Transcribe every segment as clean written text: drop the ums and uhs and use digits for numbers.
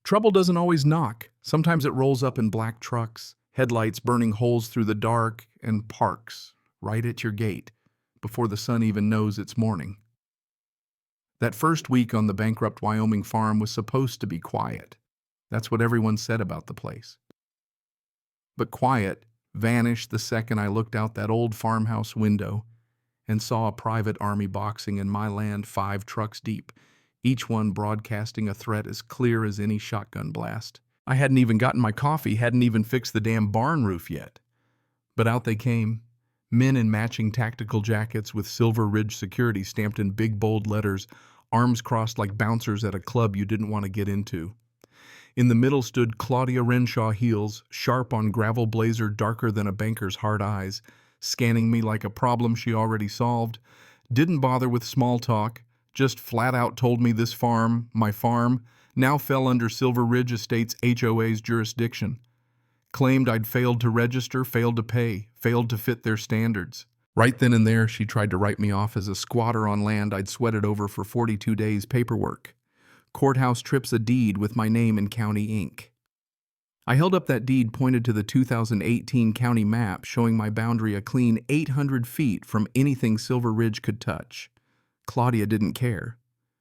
Trouble doesn't always knock. Sometimes it rolls up in black trucks, headlights burning holes through the dark, and parks right at your gate before the sun even knows it's morning. That first week on the Bankrupt Wyoming farm was supposed to be quiet. That's what everyone said about the place. But quiet vanished the second I looked out that old farmhouse window and saw a private army boxing in my land 5 trucks deep, each one broadcasting a threat as clear as any shotgun blast. I hadn't even gotten my coffee, hadn't even fixed the damn barn roof yet. But out they came, men in matching tactical jackets with Silver Ridge security stamped in big bold letters, arms crossed like bouncers at a club you didn't want to get into. In the middle stood Claudia Renshaw Heels, sharp on gravel blazer darker than a banker's hard eyes, scanning me like a problem she already solved. Didn't bother with small talk, just flat out told me this farm, my farm, now fell under Silver Ridge Estates HOA's jurisdiction. Claimed I'd failed to register, failed to pay, failed to fit their standards. Right then and there, she tried to write me off as a squatter on land I'd sweated over for 42 days paperwork. Courthouse trips a deed with my name in county ink. I held up that deed, pointed to the 2018 county map showing my boundary a clean 800 feet from anything Silver Ridge could touch. Claudia didn't care.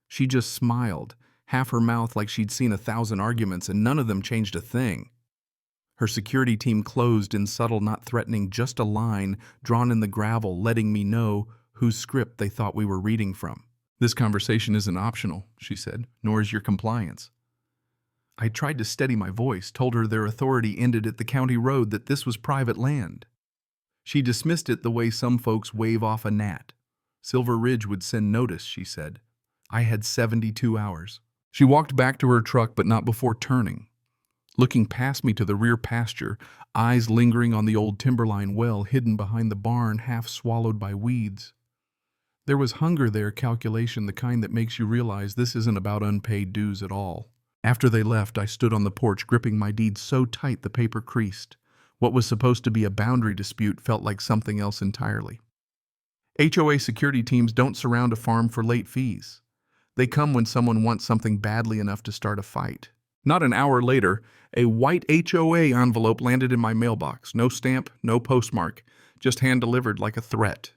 She just smiled, half her mouth like she'd seen 1,000 arguments and none of them changed a thing. Her security team closed in subtle, not threatening, just a line drawn in the gravel letting me know whose script they thought we were reading from. "This conversation isn't optional," she said, "nor is your compliance." I tried to steady my voice, told her their authority ended at the county road, that this was private land. She dismissed it the way some folks wave off a gnat. Silver Ridge would send notice, she said. I had 72 hours. She walked back to her truck, but not before turning. Looking past me to the rear pasture, eyes lingering on the old timberline well hidden behind the barn, half swallowed by weeds. There was hunger there, calculation, the kind that makes you realize this isn't about unpaid dues at all. After they left, I stood on the porch, gripping my deed so tight the paper creased. What was supposed to be a boundary dispute felt like something else entirely. HOA security teams don't surround a farm for late fees. They come when someone wants something badly enough to start a fight. Not an hour later, a white HOA envelope landed in my mailbox. No stamp, no postmark, just hand-delivered like a threat.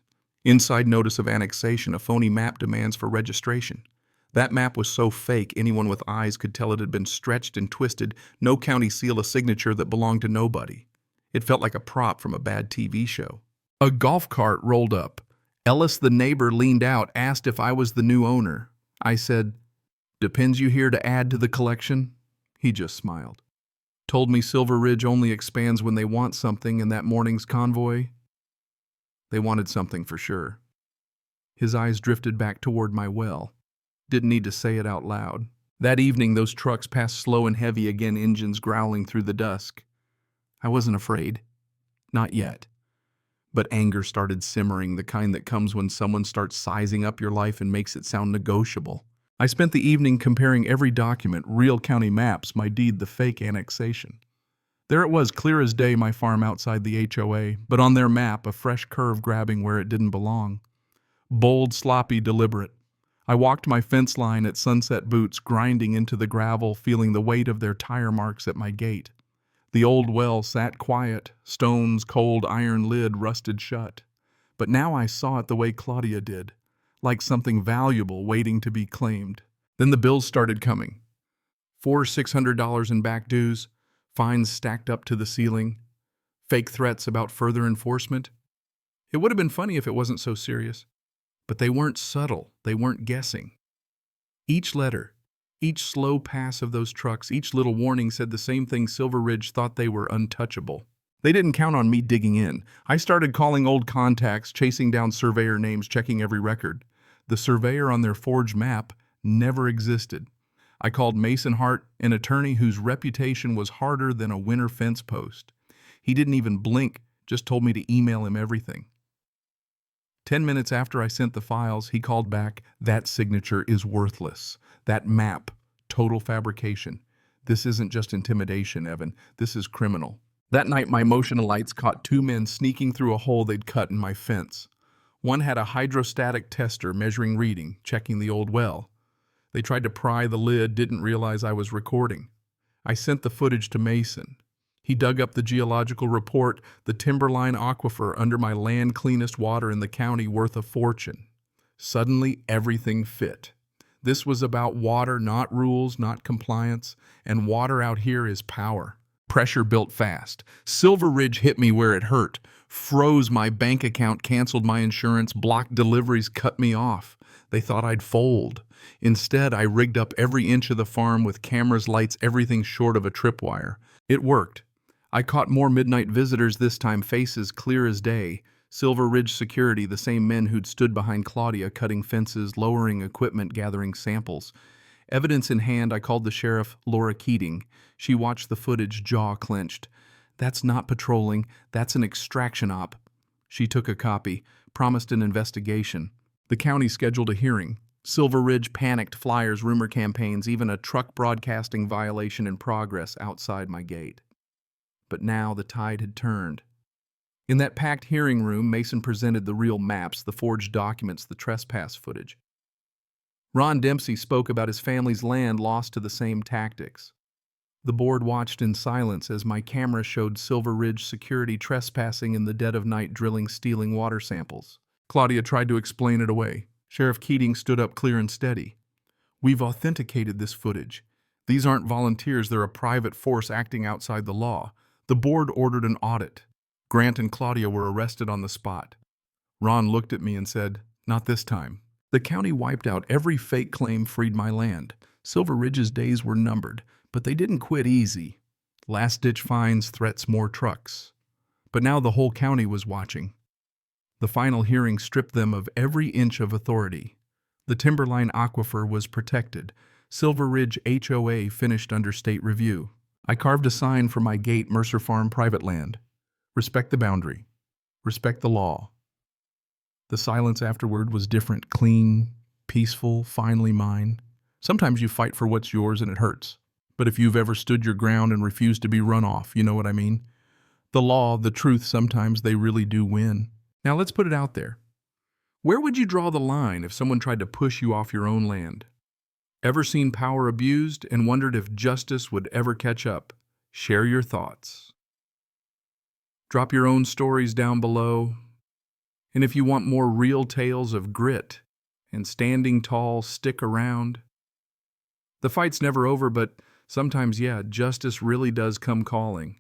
Inside, notice of annexation, a phony map demands for registration. That map was so fake anyone with eyes could tell it had been stretched and twisted. No county seal, a signature that belonged to nobody. It felt like a prop from a bad TV show. A golf cart rolled up. Ellis, the neighbor, leaned out, asked if I was the new owner. I said, "Depends you here to add to the collection?" He just smiled. Told me Silver Ridge only expands when they want something, and that morning's convoy, they wanted something for sure. His eyes drifted back toward my well. Didn't need to say it out loud. That evening, those trucks passed slow and heavy again, engines growling through the dusk. I wasn't afraid. Not yet. But anger started simmering, the kind that comes when someone starts sizing up your life and makes it sound negotiable. I spent the evening comparing every document, real county maps, my deed, the fake annexation. There it was, clear as day, my farm outside the HOA, but on their map, a fresh curve grabbing where it didn't belong. Bold, sloppy, deliberate. I walked my fence line at sunset boots, grinding into the gravel, feeling the weight of their tire marks at my gate. The old well sat quiet, stone's cold iron lid rusted shut. But now I saw it the way Claudia did, like something valuable waiting to be claimed. Then the bills started coming. $600 in back dues, fines stacked up to the ceiling, fake threats about further enforcement. It would have been funny if it wasn't so serious. But they weren't subtle, they weren't guessing. Each letter, each slow pass of those trucks, each little warning said the same thing: Silver Ridge thought they were untouchable. They didn't count on me digging in. I started calling old contacts, chasing down surveyor names, checking every record. The surveyor on their forged map never existed. I called Mason Hart, an attorney whose reputation was harder than a winter fence post. He didn't even blink, just told me to email him everything. 10 minutes after I sent the files, he called back, "That signature is worthless. That map, total fabrication. This isn't just intimidation, Evan. This is criminal." That night, my motion lights caught 2 men sneaking through a hole they'd cut in my fence. One had a hydrostatic tester measuring reading, checking the old well. They tried to pry the lid, didn't realize I was recording. I sent the footage to Mason. He dug up the geological report, the Timberline Aquifer under my land, cleanest water in the county, worth a fortune. Suddenly, everything fit. This was about water, not rules, not compliance, and water out here is power. Pressure built fast. Silver Ridge hit me where it hurt, froze my bank account, canceled my insurance, blocked deliveries, cut me off. They thought I'd fold. Instead, I rigged up every inch of the farm with cameras, lights, everything short of a tripwire. It worked. I caught more midnight visitors this time, faces clear as day. Silver Ridge security, the same men who'd stood behind Claudia, cutting fences, lowering equipment, gathering samples. Evidence in hand, I called the sheriff, Laura Keating. She watched the footage, jaw clenched. That's not patrolling, that's an extraction op. She took a copy, promised an investigation. The county scheduled a hearing. Silver Ridge panicked, flyers, rumor campaigns, even a truck broadcasting violation in progress outside my gate. But now the tide had turned. In that packed hearing room, Mason presented the real maps, the forged documents, the trespass footage. Ron Dempsey spoke about his family's land lost to the same tactics. The board watched in silence as my camera showed Silver Ridge security trespassing in the dead of night, drilling, stealing water samples. Claudia tried to explain it away. Sheriff Keating stood up clear and steady. We've authenticated this footage. These aren't volunteers, they're a private force acting outside the law. The board ordered an audit. Grant and Claudia were arrested on the spot. Ron looked at me and said, "Not this time." The county wiped out every fake claim, freed my land. Silver Ridge's days were numbered, but they didn't quit easy. Last-ditch fines, threats, more trucks. But now the whole county was watching. The final hearing stripped them of every inch of authority. The Timberline Aquifer was protected. Silver Ridge HOA finished under state review. I carved a sign for my gate, Mercer Farm, private land. Respect the boundary. Respect the law. The silence afterward was different, clean, peaceful, finally mine. Sometimes you fight for what's yours and it hurts. But if you've ever stood your ground and refused to be run off, you know what I mean? The law, the truth, sometimes they really do win. Now let's put it out there. Where would you draw the line if someone tried to push you off your own land? Ever seen power abused and wondered if justice would ever catch up? Share your thoughts. Drop your own stories down below. And if you want more real tales of grit and standing tall, stick around. The fight's never over, but sometimes, yeah, justice really does come calling.